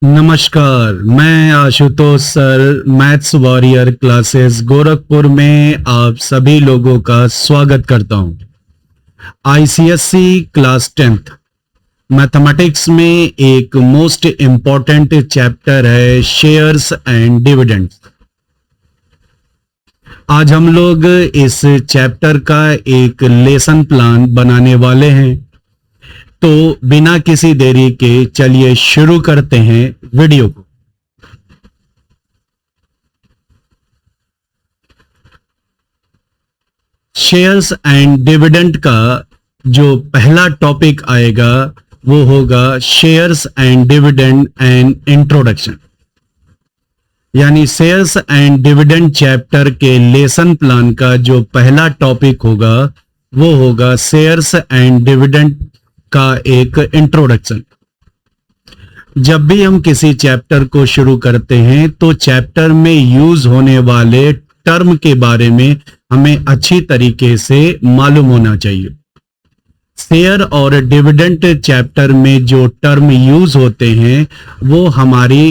नमस्कार, मैं Ashutosh sir maths warrior classes Gorakhpur में आप सभी लोगों का स्वागत करता हूं। आईसीएससी क्लास 10th मैथमेटिक्स में एक मोस्ट इम्पॉर्टेंट चैप्टर है शेयर्स एंड डिविडेंड्स। आज हम लोग इस चैप्टर का एक लेसन प्लान बनाने वाले हैं, तो बिना किसी देरी के चलिए शुरू करते हैं वीडियो को। शेयर्स एंड डिविडेंड का जो पहला टॉपिक आएगा वो होगा shares and dividend and introduction. यानी शेयर्स एंड डिविडेंड चैप्टर के लेसन प्लान का जो पहला टॉपिक होगा वो होगा शेयर्स एंड डिविडेंड का एक इंट्रोडक्शन। जब भी हम किसी चैप्टर को शुरू करते हैं तो चैप्टर में यूज होने वाले टर्म के बारे में हमें अच्छी तरीके से मालूम होना चाहिए। शेयर और डिविडेंड चैप्टर में जो टर्म यूज होते हैं वो हमारी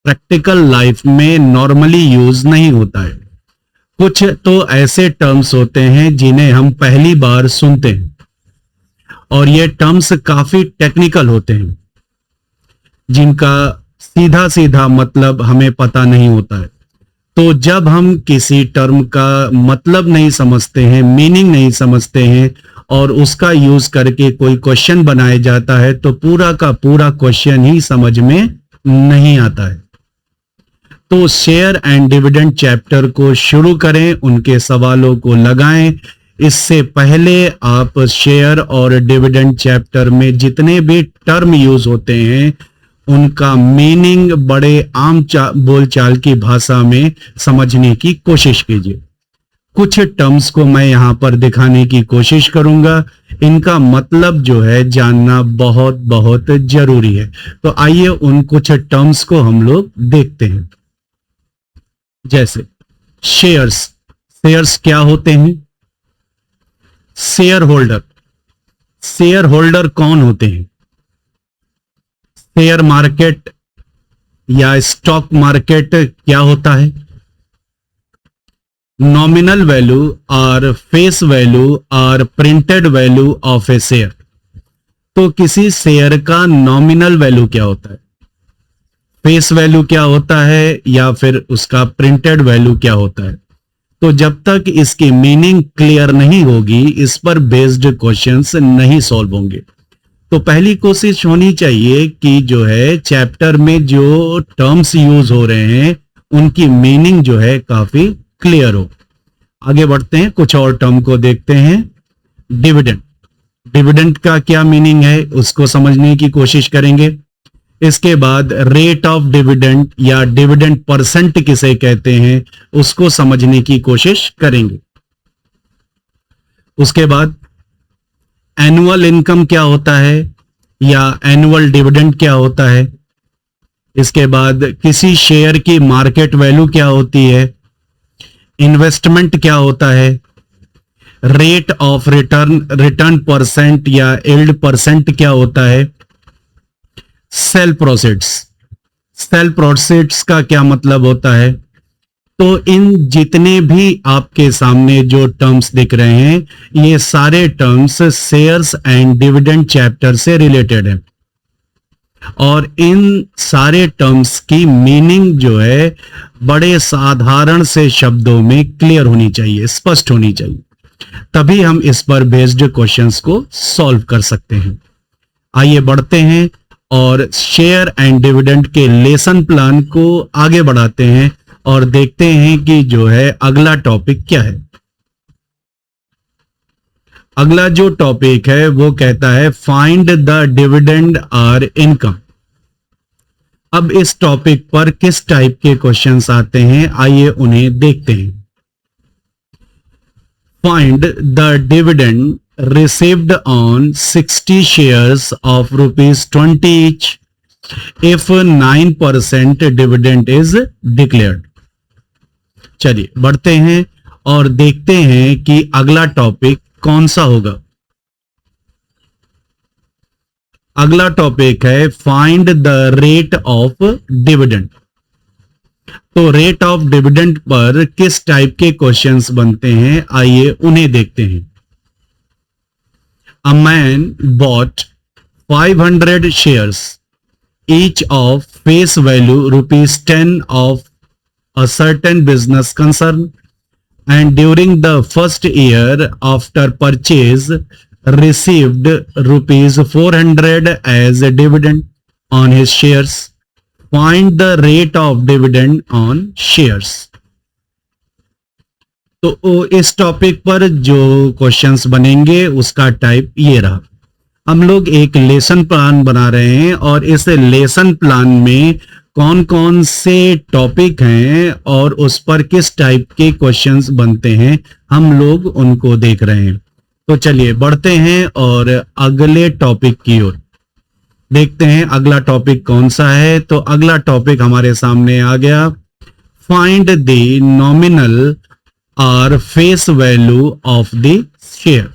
प्रैक्टिकल लाइफ में नॉर्मली यूज नहीं होता है। कुछ तो ऐसे टर्म्स होते हैं जिन्हें हम पहली बार सुनते हैं और ये टर्म्स काफी टेक्निकल होते हैं जिनका सीधा सीधा मतलब हमें पता नहीं होता है। तो जब हम किसी टर्म का मतलब नहीं समझते हैं, मीनिंग नहीं समझते हैं और उसका यूज करके कोई क्वेश्चन बनाया जाता है तो पूरा का पूरा क्वेश्चन ही समझ में नहीं आता है। तो शेयर एंड डिविडेंड चैप्टर को शुरू करें, उनके सवालों को लगाएं। इससे पहले आप शेयर और डिविडेंड चैप्टर में जितने भी टर्म यूज होते हैं उनका मीनिंग बड़े आम बोलचाल की भाषा में समझने की कोशिश कीजिए। कुछ टर्म्स को मैं यहां पर दिखाने की कोशिश करूंगा, इनका मतलब जो है जानना बहुत बहुत जरूरी है। तो आइए उन कुछ टर्म्स को हम लोग देखते हैं। जैसे शेयर्स, शेयर्स क्या होते हैं? शेयर होल्डर, शेयर होल्डर कौन होते हैं? शेयर मार्केट या स्टॉक मार्केट क्या होता है? नॉमिनल वैल्यू और फेस वैल्यू और printed value of a share. तो किसी शेयर का नॉमिनल वैल्यू क्या होता है, फेस वैल्यू क्या होता है या फिर उसका प्रिंटेड वैल्यू क्या होता है? तो जब तक इसकी मीनिंग क्लियर नहीं होगी इस पर बेस्ड क्वेश्चंस नहीं सॉल्व होंगे। तो पहली कोशिश होनी चाहिए कि जो है चैप्टर में जो टर्म्स यूज हो रहे हैं उनकी मीनिंग जो है काफी क्लियर हो। आगे बढ़ते हैं, कुछ और टर्म को देखते हैं। डिविडेंड, डिविडेंड का क्या मीनिंग है उसको समझने की कोशिश करेंगे। इसके बाद रेट ऑफ डिविडेंड या डिविडेंड परसेंट किसे कहते हैं उसको समझने की कोशिश करेंगे। उसके बाद एनुअल इनकम क्या होता है या एनुअल डिविडेंड क्या होता है। इसके बाद किसी शेयर की मार्केट वैल्यू क्या होती है, इन्वेस्टमेंट क्या होता है, rate of return, return percent या यील्ड परसेंट क्या होता है, सेल प्रोसीड्स, सेल प्रोसीड्स का क्या मतलब होता है। तो इन जितने भी आपके सामने जो टर्म्स दिख रहे हैं ये सारे terms shares and dividend chapter से रिलेटेड है और इन सारे टर्म्स की मीनिंग जो है बड़े साधारण से शब्दों में क्लियर होनी चाहिए, स्पष्ट होनी चाहिए, तभी हम इस पर बेस्ड क्वेश्चंस को सॉल्व कर सकते हैं। आइए बढ़ते हैं और शेयर एंड डिविडेंड के लेसन प्लान को आगे बढ़ाते हैं और देखते हैं कि जो है अगला टॉपिक क्या है। अगला जो टॉपिक है वो कहता है फाइंड द डिविडेंड और इनकम। अब इस टॉपिक पर किस टाइप के क्वेश्चंस आते हैं आइए उन्हें देखते हैं। Find the dividend received on 60 shares of ₹20 each if 9% dividend is declared। चलिए बढ़ते हैं और देखते हैं कि अगला टॉपिक कौन सा होगा। अगला टॉपिक है find the rate of dividend. तो रेट ऑफ डिविडेंड पर किस टाइप के क्वेश्चंस बनते हैं, आइए उन्हें देखते हैं। A man bot 500 shares, each of face value ₹10 of a certain business concern, and during the first year after purchase received ₹400 as a dividend on his shares. Find the rate of dividend on shares. तो इस topic पर जो questions बनेंगे उसका type ये रहा। हम लोग एक लेसन प्लान बना रहे हैं और इस लेसन प्लान में कौन कौन से टॉपिक हैं और उस पर किस टाइप के क्वेश्चंस बनते हैं हम लोग उनको देख रहे हैं। तो चलिए बढ़ते हैं और अगले टॉपिक की ओर देखते हैं। अगला टॉपिक कौन सा है? तो अगला टॉपिक हमारे सामने आ गया, फाइंड द नॉमिनल और face value of the share.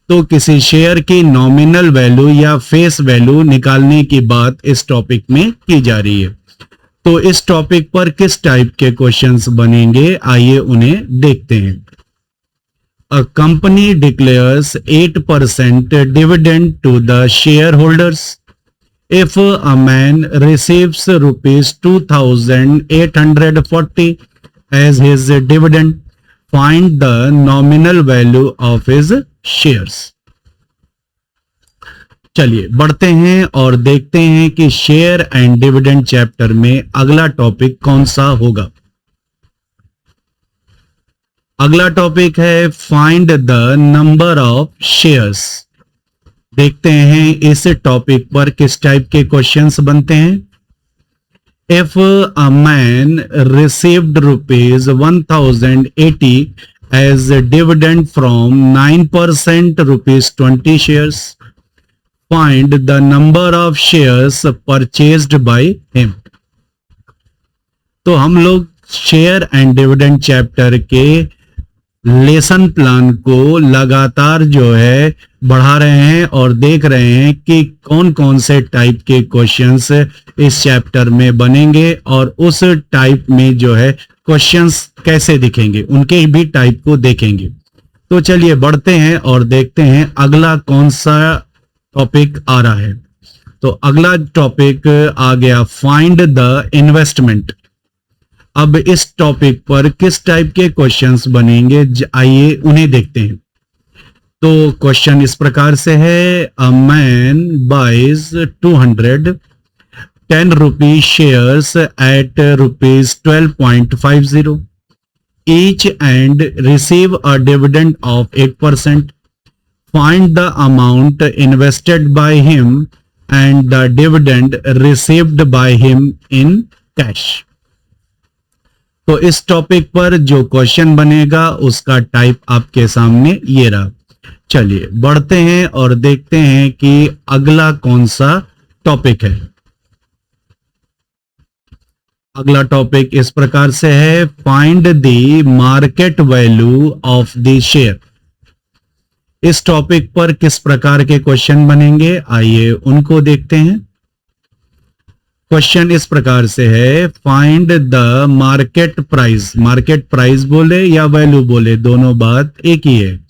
तो किसी शेयर की नॉमिनल वैल्यू या फेस वैल्यू निकालने की बात इस टॉपिक में की जा रही है। तो इस टॉपिक पर किस टाइप के क्वेश्चंस बनेंगे, आइए उन्हें देखते हैं। A company declares 8% dividend to the shareholders if a man receives ₹2,840 as his dividend. Find the nominal value of his shares. चलिए बढ़ते हैं और देखते हैं कि शेयर एंड डिविडेंड चैप्टर में अगला टॉपिक कौन सा होगा। अगला टॉपिक है find the number of shares. देखते हैं इस टॉपिक पर किस टाइप के क्वेश्चंस बनते हैं। If a man received ₹1,080 as a dividend from 9% ₹20 shares, find the number of shares purchased by him. तो हम लोग शेयर एंड डिविडेंड चैप्टर के लेसन प्लान को लगातार जो है बढ़ा रहे हैं और देख रहे हैं कि कौन कौन से टाइप के क्वेश्चंस इस चैप्टर में बनेंगे और उस टाइप में जो है क्वेश्चंस कैसे दिखेंगे उनके भी टाइप को देखेंगे। तो चलिए बढ़ते हैं और देखते हैं अगला कौन सा टॉपिक आ रहा है। तो अगला टॉपिक आ गया फाइंड द इन्वेस्टमेंट। अब इस टॉपिक पर किस टाइप के क्वेश्चंस बनेंगे, आइए उन्हें देखते हैं। तो क्वेश्चन इस प्रकार से है, a man buys 210 rupees shares at ₹12.50 each and receive a dividend of 8%. Find the amount invested by him and the dividend received by him in cash. तो इस टॉपिक पर जो क्वेश्चन बनेगा उसका टाइप आपके सामने ये रहा। चलिए बढ़ते हैं और देखते हैं कि अगला कौन सा टॉपिक है। अगला टॉपिक इस प्रकार से है find the market value of the share. इस टॉपिक पर किस प्रकार के क्वेश्चन बनेंगे, आइए उनको देखते हैं। क्वेश्चन इस प्रकार से है find the market price. Market price बोले या वैल्यू बोले दोनों बात एक ही है।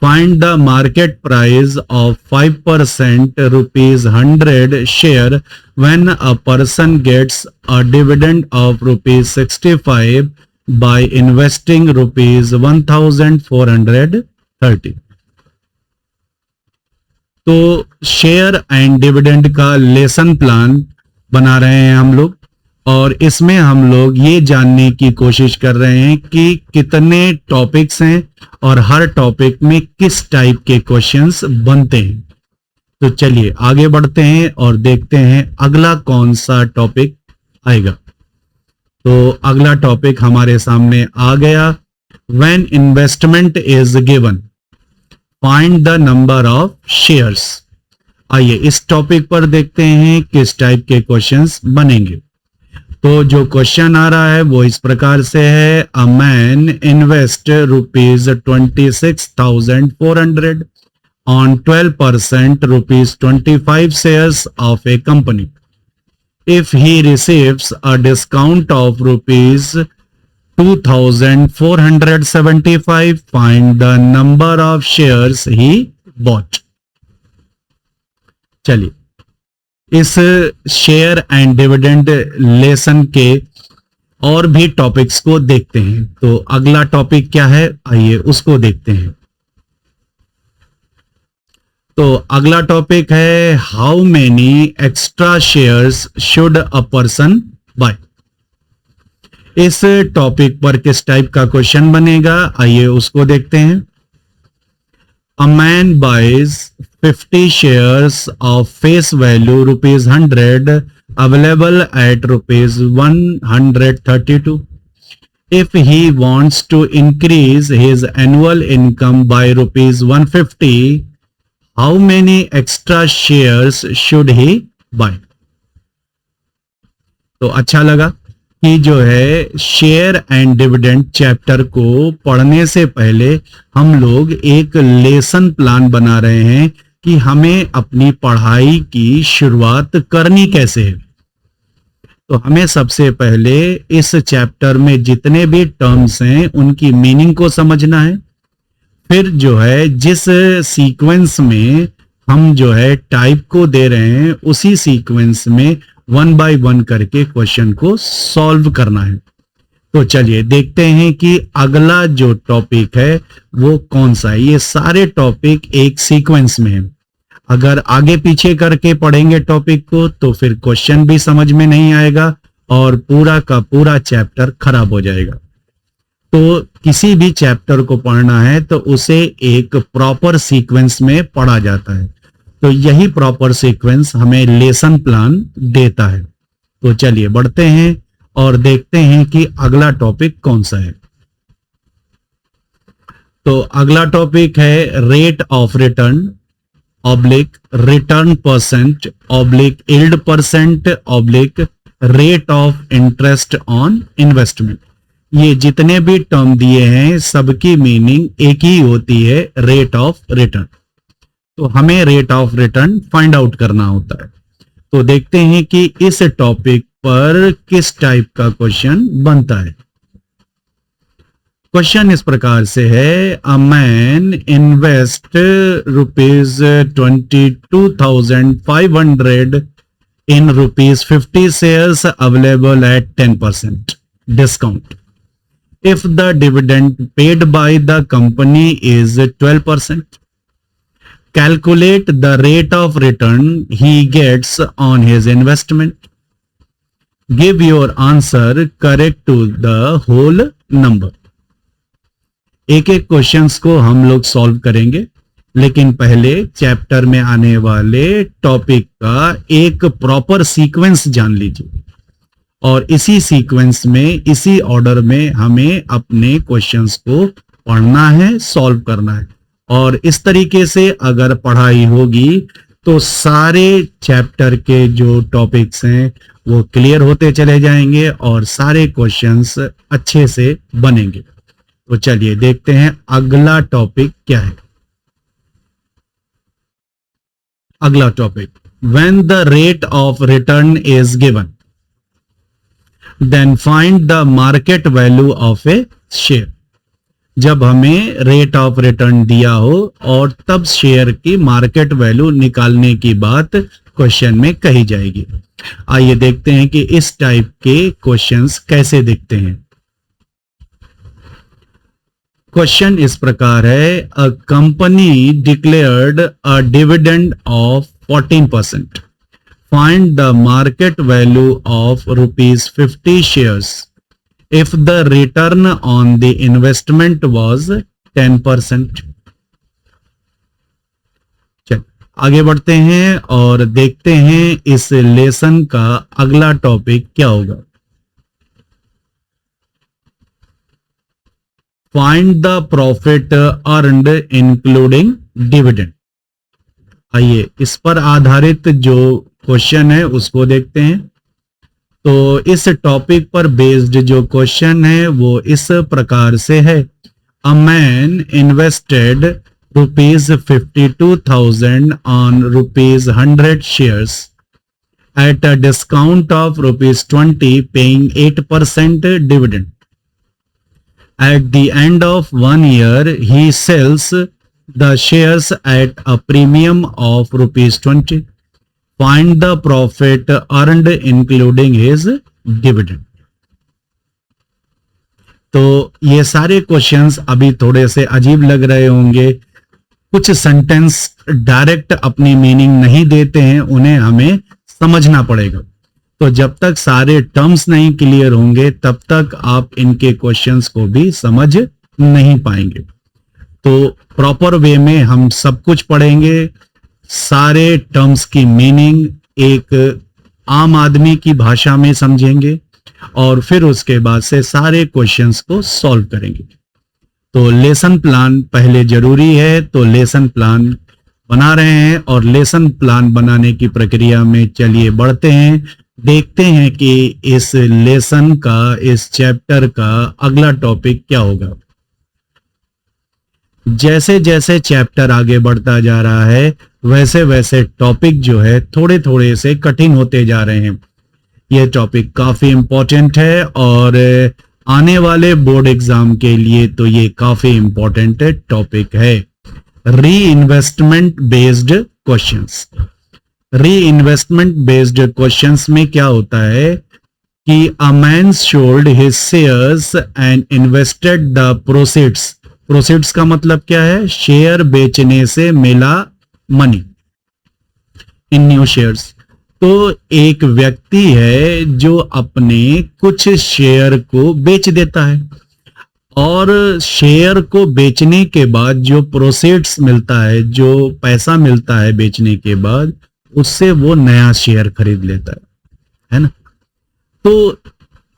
Find the market price of 5% ₹100 share when a person gets a dividend of ₹65 by investing ₹1430। तो शेयर एंड डिविडेंड का लेसन प्लान बना रहे हैं हम लोग और इसमें हम लोग ये जानने की कोशिश कर रहे हैं कि कितने टॉपिक्स हैं और हर टॉपिक में किस टाइप के क्वेश्चंस बनते हैं। तो चलिए आगे बढ़ते हैं और देखते हैं अगला कौन सा टॉपिक आएगा। तो अगला टॉपिक हमारे सामने आ गया, when investment is given find the number of shares. आइए इस टॉपिक पर देखते हैं किस टाइप के क्वेश्चंस बनेंगे। तो जो क्वेश्चन आ रहा है वो इस प्रकार से है, a man invest ₹26,400 on 12% rupees 25 shares of a company. If he receives a discount of rupees 2475, find the number of shares he bought. चलिए इस शेयर एंड डिविडेंड लेसन के और भी टॉपिक्स को देखते हैं। तो अगला टॉपिक क्या है, आइए उसको देखते हैं। तो अगला टॉपिक है how many extra shares should a person by. इस टॉपिक पर किस टाइप का क्वेश्चन बनेगा, आइए उसको देखते हैं। A man buys 50 shares of face value rupees 100 available at rupees 132. If he wants to increase his annual income by rupees 150, how many extra shares should he buy? तो अच्छा लगा कि जो है शेयर एंड डिविडेंड चैप्टर को पढ़ने से पहले हम लोग एक लेसन प्लान बना रहे हैं कि हमें अपनी पढ़ाई की शुरुआत करनी कैसे है। तो हमें सबसे पहले इस चैप्टर में जितने भी टर्म्स हैं उनकी मीनिंग को समझना है। फिर जो है जिस सीक्वेंस में हम जो है टाइप को दे रहे हैं उसी सीक्वेंस में 1 बाय 1 करके क्वेश्चन को सॉल्व करना है। तो चलिए देखते हैं कि अगला जो टॉपिक है वो कौन सा है। ये सारे टॉपिक एक सीक्वेंस में है। अगर आगे पीछे करके पढ़ेंगे टॉपिक को तो फिर क्वेश्चन भी समझ में नहीं आएगा और पूरा का पूरा चैप्टर खराब हो जाएगा। तो किसी भी चैप्टर को पढ़ना है तो उसे एक प्रॉपर सीक्वेंस में पढ़ा जाता है। तो यही प्रॉपर सीक्वेंस हमें लेसन प्लान देता है। तो चलिए बढ़ते हैं और देखते हैं कि अगला टॉपिक कौन सा है। तो अगला टॉपिक है rate of return oblique return percent oblique yield percent oblique rate of interest on investment. ये जितने भी टर्म दिए हैं सबकी मीनिंग एक ही होती है, रेट ऑफ रिटर्न। तो हमें rate of return find out करना होता है। तो देखते हैं कि इस टॉपिक पर किस टाइप का क्वेश्चन बनता है। क्वेश्चन इस प्रकार से है, a man invest rupees 22,500 in rupees 50 shares available at 10% discount. If the dividend paid by the company is 12%, calculate the rate of return he gets on his investment. Give your answer correct to the whole number. एक एक questions को हम लोग solve करेंगे, लेकिन पहले chapter में आने वाले टॉपिक का एक प्रॉपर सीक्वेंस जान लीजिए और इसी सीक्वेंस में इसी ऑर्डर में हमें अपने क्वेश्चंस को पढ़ना है, सॉल्व करना है। और इस तरीके से अगर पढ़ाई होगी तो सारे चैप्टर के जो टॉपिक्स हैं वो क्लियर होते चले जाएंगे और सारे क्वेश्चंस अच्छे से बनेंगे। तो चलिए देखते हैं अगला टॉपिक क्या है। अगला topic, when the rate of return is given then find the market value of a share. जब हमें रेट ऑफ रिटर्न दिया हो और तब शेयर की मार्केट वैल्यू निकालने की बात क्वेश्चन में कही जाएगी। आइए देखते हैं कि इस टाइप के क्वेश्चंस कैसे दिखते हैं। क्वेश्चन इस प्रकार है, a company declared a dividend of 14%. Find the market value of rupees 50 shares if the return on the investment was 10%. चल आगे बढ़ते हैं और देखते हैं इस लेसन का अगला टॉपिक क्या होगा। Find the profit earned including dividend. आइए इस पर आधारित जो क्वेश्चन है उसको देखते हैं। तो इस टॉपिक पर बेस्ड जो क्वेश्चन है वो इस प्रकार से है, a man invested ₹52,000 on ₹100 shares at a discount of ₹20, paying 8% dividend. At the end of 1 year, he sells the shares at a premium of ₹20. Find the profit earned including his dividend. तो ये सारे questions अभी थोड़े से अजीब लग रहे होंगे, कुछ सेंटेंस डायरेक्ट अपनी मीनिंग नहीं देते हैं, उन्हें हमें समझना पड़ेगा। तो जब तक सारे टर्म्स नहीं क्लियर होंगे तब तक आप इनके क्वेश्चंस को भी समझ नहीं पाएंगे। तो प्रॉपर वे में हम सब कुछ पढ़ेंगे, सारे टर्म्स की मीनिंग एक आम आदमी की भाषा में समझेंगे और फिर उसके बाद से सारे क्वेश्चंस को सॉल्व करेंगे। तो लेसन प्लान पहले जरूरी है, तो लेसन प्लान बना रहे हैं और लेसन प्लान बनाने की प्रक्रिया में चलिए बढ़ते हैं, देखते हैं कि इस लेसन का, इस चैप्टर का अगला टॉपिक क्या होगा। जैसे जैसे चैप्टर आगे बढ़ता जा रहा है वैसे वैसे टॉपिक जो है थोड़े थोड़े से कठिन होते जा रहे हैं। ये टॉपिक काफी इंपॉर्टेंट है और आने वाले बोर्ड एग्जाम के लिए तो ये काफी इंपॉर्टेंट टॉपिक है। री इन्वेस्टमेंट बेस्ड क्वेश्चंस। री इन्वेस्टमेंट बेस्ड क्वेश्चंस में क्या होता है कि a man sold his shares and invested the proceeds. Proceeds का मतलब क्या है? शेयर बेचने से मिला मनी इन न्यू शेयर्स। तो एक व्यक्ति है जो अपने कुछ शेयर को बेच देता है और शेयर को बेचने के बाद जो प्रोसीड्स मिलता है, जो पैसा मिलता है बेचने के बाद, उससे वो नया शेयर खरीद लेता है ना। तो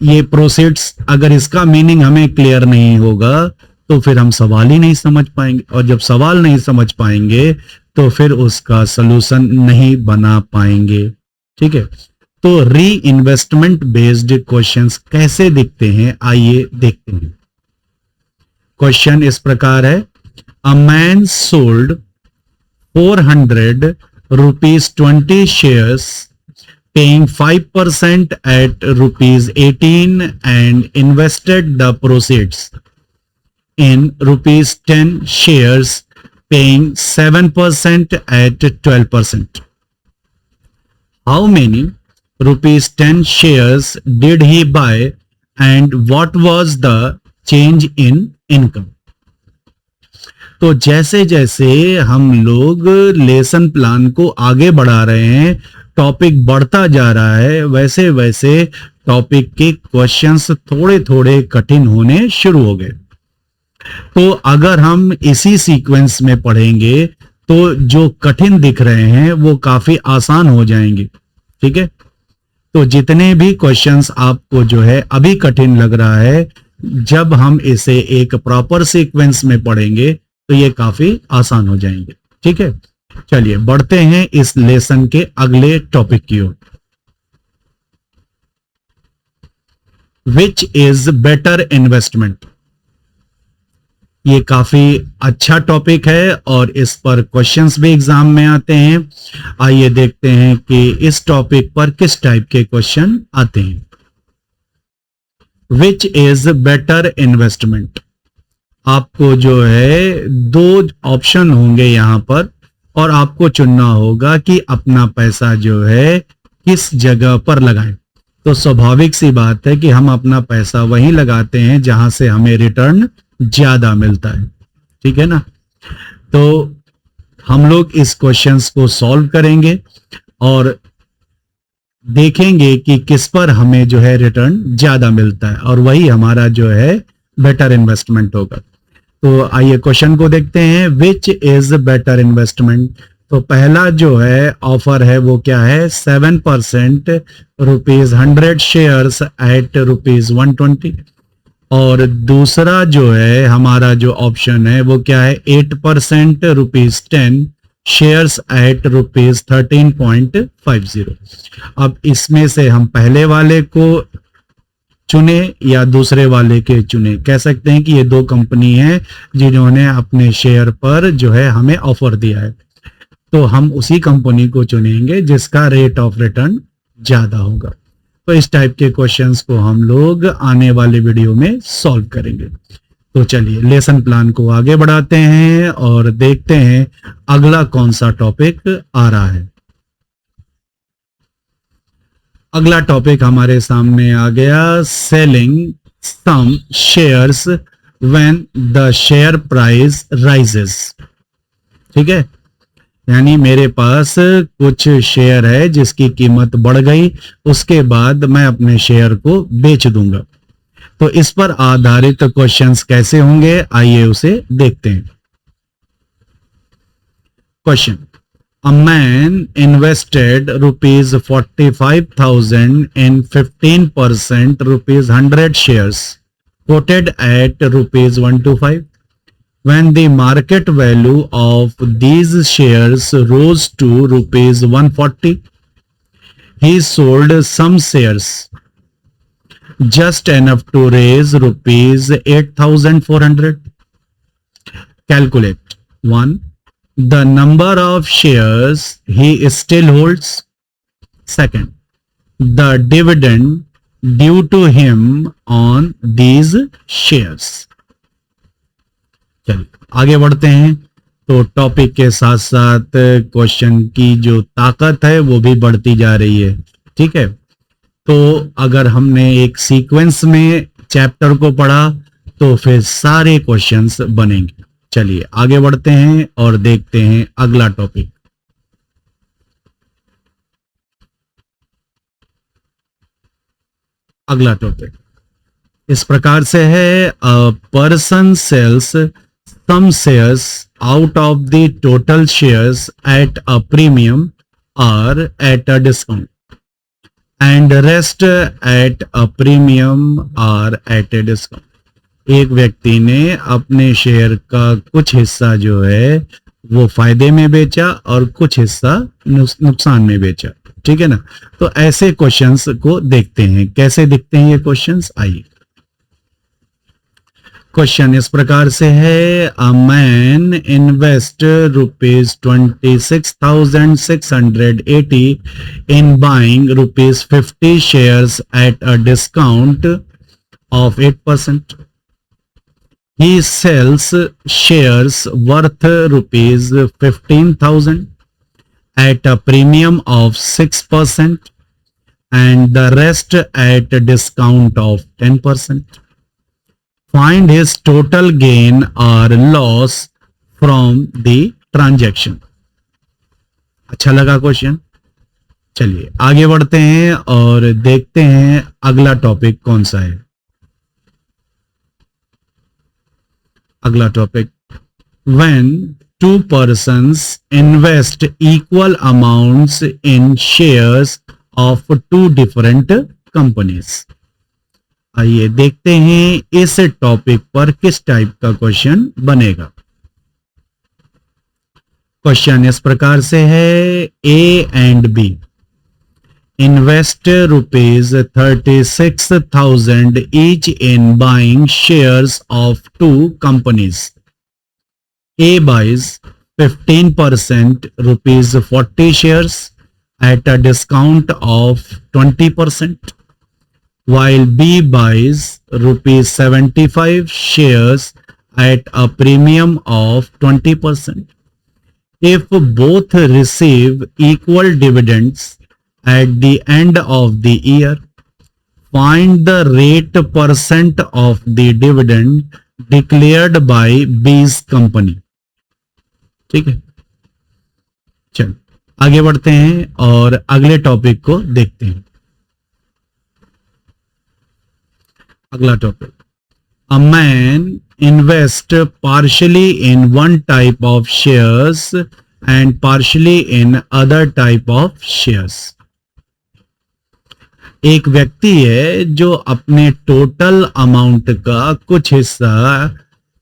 ये प्रोसीड्स, अगर इसका मीनिंग हमें क्लियर नहीं होगा तो फिर हम सवाल ही नहीं समझ पाएंगे, और जब सवाल नहीं समझ पाएंगे तो फिर उसका सलूशन नहीं बना पाएंगे। ठीक है, तो री इन्वेस्टमेंट बेस्ड क्वेश्चंस कैसे दिखते हैं आइए देखते हैं। क्वेश्चन इस प्रकार है, a man sold 400 rupees 20 shares paying 5% at rupees 18 and invested the proceeds in rupees 10 shares paying 7% at 12%. How many rupees 10 shares did he buy and what was the change in income? तो जैसे जैसे हम लोग lesson plan को आगे बढ़ा रहे हैं, टॉपिक बढ़ता जा रहा है, वैसे वैसे टॉपिक के क्वेश्चंस थोड़े थोड़े कठिन होने शुरू हो गए। तो अगर हम इसी सीक्वेंस में पढ़ेंगे तो जो कठिन दिख रहे हैं वो काफी आसान हो जाएंगे। ठीक है, तो जितने भी क्वेश्चंस आपको जो है अभी कठिन लग रहा है, जब हम इसे एक प्रॉपर सीक्वेंस में पढ़ेंगे तो ये काफी आसान हो जाएंगे। ठीक है, चलिए बढ़ते हैं इस लेसन के अगले टॉपिक की ओर। Which is better investment. ये काफी अच्छा टॉपिक है और इस पर क्वेश्चंस भी एग्जाम में आते हैं। आइए देखते हैं कि इस टॉपिक पर किस टाइप के क्वेश्चन आते हैं। विच इज बेटर इन्वेस्टमेंट। आपको जो है दो ऑप्शन होंगे यहां पर और आपको चुनना होगा कि अपना पैसा जो है किस जगह पर लगाएं। तो स्वाभाविक सी बात है कि हम अपना पैसा वहीं लगाते हैं जहां से हमें रिटर्न ज्यादा मिलता है। ठीक है ना, तो हम लोग इस क्वेश्चंस को सॉल्व करेंगे और देखेंगे कि किस पर हमें जो है रिटर्न ज्यादा मिलता है और वही हमारा जो है बेटर इन्वेस्टमेंट होगा। तो आइए क्वेश्चन को देखते हैं। विच इज बेटर इन्वेस्टमेंट। तो पहला जो है ऑफर है वो क्या है? 7% ₹100 शेयर्स एट ₹120। और दूसरा जो है हमारा जो ऑप्शन है वो क्या है? 8% ₹10 शेयर्स एट ₹13.50। अब इसमें से हम पहले वाले को चुने या दूसरे वाले के चुने, कह सकते हैं कि ये दो कंपनी हैं जिन्होंने अपने शेयर पर जो है हमें ऑफर दिया है, तो हम उसी कंपनी को चुनेंगे जिसका रेट ऑफ रिटर्न ज्यादा होगा। तो इस टाइप के क्वेश्चंस को हम लोग आने वाले वीडियो में सॉल्व करेंगे। तो चलिए लेसन प्लान को आगे बढ़ाते हैं और देखते हैं अगला कौन सा टॉपिक आ रहा है। अगला टॉपिक हमारे सामने आ गया, selling some shares when the share price rises. ठीक है, यानी मेरे पास कुछ शेयर है जिसकी कीमत बढ़ गई, उसके बाद मैं अपने शेयर को बेच दूंगा। तो इस पर आधारित क्वेश्चंस कैसे होंगे, आइए उसे देखते हैं। Question, a man invested ₹45,000 in 15% ₹100 shares quoted at ₹125. When the market value of these shares rose to ₹140, he sold some shares just enough to raise ₹8,400. Calculate 1. The number of shares he still holds. Second, the dividend due to him on these shares. चलिए आगे बढ़ते हैं। तो topic के साथ साथ question की जो ताकत है वो भी बढ़ती जा रही है। ठीक है, तो अगर हमने एक सीक्वेंस में चैप्टर को पढ़ा तो फिर सारे क्वेश्चंस बनेंगे। चलिए आगे बढ़ते हैं और देखते हैं अगला टॉपिक। अगला टॉपिक इस प्रकार से है, a person sells some shares out of the total shares at a premium or at a discount and rest at a premium or at a discount. एक व्यक्ति ने अपने शेयर का कुछ हिस्सा जो है वो फायदे में बेचा और कुछ हिस्सा नुकसान में बेचा। ठीक है ना, तो ऐसे क्वेश्चंस को देखते हैं, कैसे दिखते हैं ये क्वेश्चंस, आइए। क्वेश्चन इस प्रकार से है, a man invest ₹26,680 in buying ₹50 shares at a discount of 8%. He sells shares worth ₹15,000 at a premium of 6% and the rest at a discount of 10%. Find his total gain or loss from the transaction. अच्छा लगा question? चलिए आगे बढ़ते हैं और देखते हैं अगला टॉपिक कौन सा है। अगला topic, when two persons invest equal amounts in shares of two different companies. आइए देखते हैं इस टॉपिक पर किस टाइप का क्वेश्चन बनेगा। क्वेश्चन इस प्रकार से है, A and B invest ₹36,000 each in buying shares of two companies. A buys 15% ₹40 shares at a discount of 20%, while B buys ₹75 shares at a premium of 20%. If both receive equal dividends at the end of the year, find the rate percent of the dividend declared by B's company. ठीक है, चल आगे बढ़ते हैं और अगले topic को देखते हैं। अगला topic, a man invest partially in one type of shares and partially in other type of shares. एक व्यक्ति है जो अपने टोटल अमाउंट का कुछ हिस्सा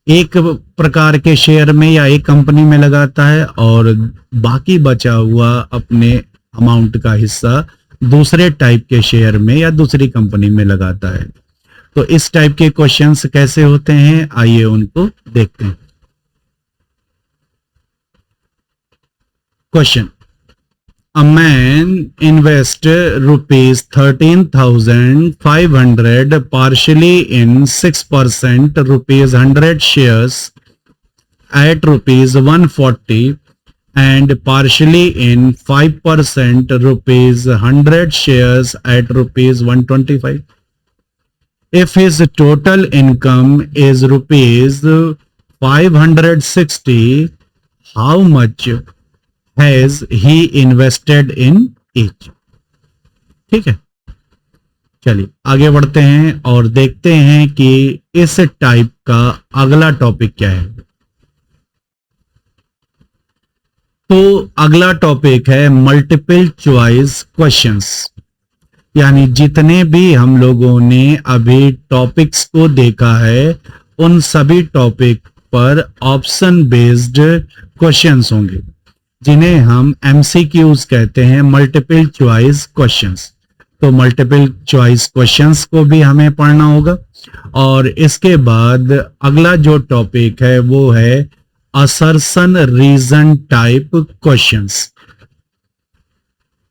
एक प्रकार के शेयर में या एक कंपनी में लगाता है और बाकी बचा हुआ अपने अमाउंट का हिस्सा दूसरे टाइप के शेयर में या दूसरी कंपनी में लगाता है। तो इस टाइप के क्वेश्चंस कैसे होते हैं, आइए उनको देखते हैं। Question, a man invest rupees 13,500 partially in 6% rupees 100 shares at rupees 140 and partially in 5% rupees 100 shares at rupees 125. If his total income is rupees 560, how much has he invested in each? ठीक है, चलिए आगे बढ़ते हैं और देखते हैं कि इस टाइप का अगला टॉपिक क्या है। तो अगला टॉपिक है मल्टीपल चॉइस क्वेश्चंस, यानी जितने भी हम लोगों ने अभी टॉपिक्स को देखा है उन सभी टॉपिक पर ऑप्शन बेस्ड क्वेश्चंस होंगे, जिन्हें हम MCQs कहते हैं, मल्टीपल चॉइस क्वेश्चंस। तो मल्टीपल चॉइस क्वेश्चंस को भी हमें पढ़ना होगा। और इसके बाद अगला जो टॉपिक है वो है असर्शन रीजन टाइप क्वेश्चंस।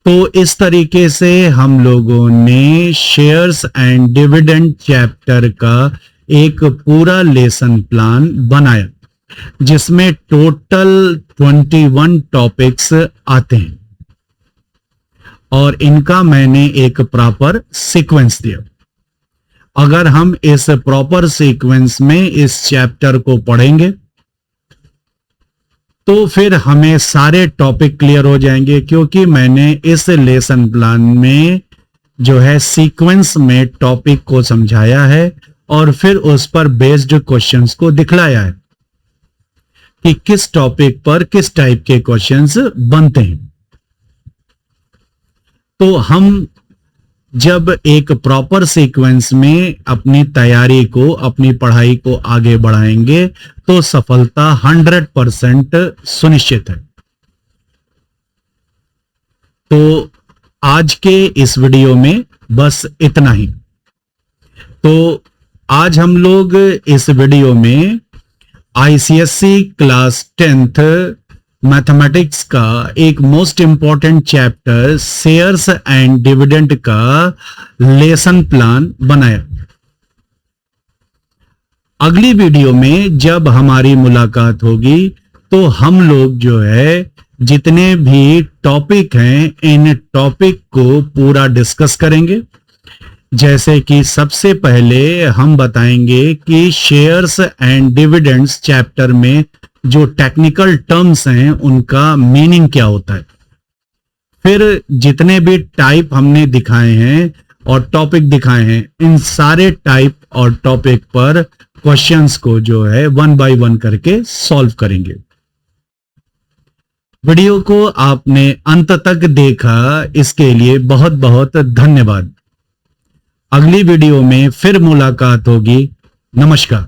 तो इस तरीके से हम लोगों ने शेयर्स एंड डिविडेंड चैप्टर का एक पूरा लेसन प्लान बनाया, जिसमें टोटल 21 टॉपिक्स आते हैं और इनका मैंने एक प्रॉपर सीक्वेंस दिया। अगर हम इस प्रॉपर सीक्वेंस में इस चैप्टर को पढ़ेंगे तो फिर हमें सारे टॉपिक क्लियर हो जाएंगे, क्योंकि मैंने इस लेसन प्लान में जो है सीक्वेंस में टॉपिक को समझाया है और फिर उस पर बेस्ड क्वेश्चंस को दिखलाया है कि किस टॉपिक पर किस टाइप के क्वेश्चंस बनते हैं। तो हम जब एक प्रॉपर सीक्वेंस में अपनी तैयारी को, अपनी पढ़ाई को आगे बढ़ाएंगे तो सफलता 100% सुनिश्चित है। तो आज के इस वीडियो में बस इतना ही। तो आज हम लोग इस वीडियो में ICSE क्लास 10th मैथमेटिक्स का एक most important chapter shares and dividend का लेसन प्लान बनाया। अगली वीडियो में जब हमारी मुलाकात होगी तो हम लोग जो है जितने भी टॉपिक हैं इन टॉपिक को पूरा डिस्कस करेंगे। जैसे कि सबसे पहले हम बताएंगे कि शेयर्स एंड डिविडेंड्स चैप्टर में जो टेक्निकल टर्म्स हैं उनका मीनिंग क्या होता है। फिर जितने भी टाइप हमने दिखाए हैं और टॉपिक दिखाए हैं, इन सारे टाइप और टॉपिक पर क्वेश्चंस को जो है 1 बाय 1 करके सॉल्व करेंगे। वीडियो को आपने अंत तक देखा, इसके लिए बहुत बहुत धन्यवाद। अगली वीडियो में फिर मुलाकात होगी। नमस्कार।